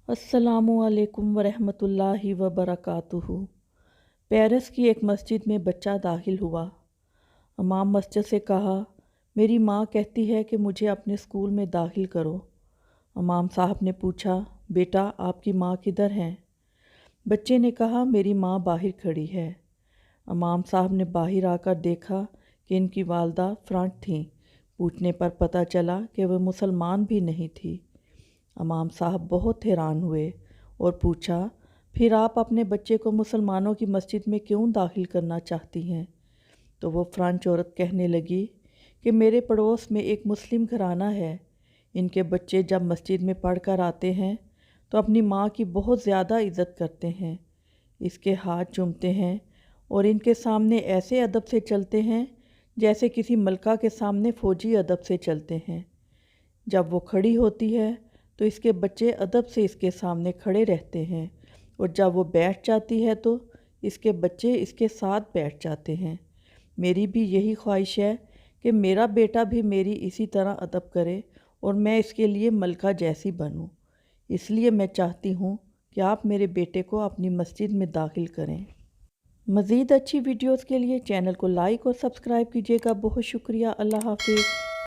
अस्सलामु अलैकुम वरहमतुल्लाहि वबरकातुहू। पेरिस की एक मस्जिद में बच्चा दाखिल हुआ। इमाम मस्जिद से कहा, मेरी माँ कहती है कि मुझे अपने स्कूल में दाखिल करो। इमाम साहब ने पूछा, बेटा आपकी माँ किधर हैं? बच्चे ने कहा, मेरी माँ बाहर खड़ी है। इमाम साहब ने बाहर आकर देखा कि इनकी वालदा फ्रंट थीं। पूछने पर पता चला कि वह मुसलमान भी नहीं थी। इमाम साहब बहुत हैरान हुए और पूछा, फिर आप अपने बच्चे को मुसलमानों की मस्जिद में क्यों दाखिल करना चाहती हैं? तो वो फ्रेंच औरत कहने लगी कि मेरे पड़ोस में एक मुस्लिम घराना है। इनके बच्चे जब मस्जिद में पढ़ कर आते हैं तो अपनी माँ की बहुत ज़्यादा इज़्ज़त करते हैं, इसके हाथ चूमते हैं और इनके सामने ऐसे अदब से चलते हैं जैसे किसी मलका के सामने फ़ौजी अदब से चलते हैं। जब वो खड़ी होती है तो इसके बच्चे अदब से इसके सामने खड़े रहते हैं और जब वो बैठ जाती है तो इसके बच्चे इसके साथ बैठ जाते हैं। मेरी भी यही ख्वाहिश है कि मेरा बेटा भी मेरी इसी तरह अदब करे और मैं इसके लिए मलका जैसी बनूं। इसलिए मैं चाहती हूँ कि आप मेरे बेटे को अपनी मस्जिद में दाखिल करें। मज़ीद अच्छी वीडियोज़ के लिए चैनल को लाइक और सब्सक्राइब कीजिएगा। बहुत शुक्रिया। अल्लाह हाफिज़।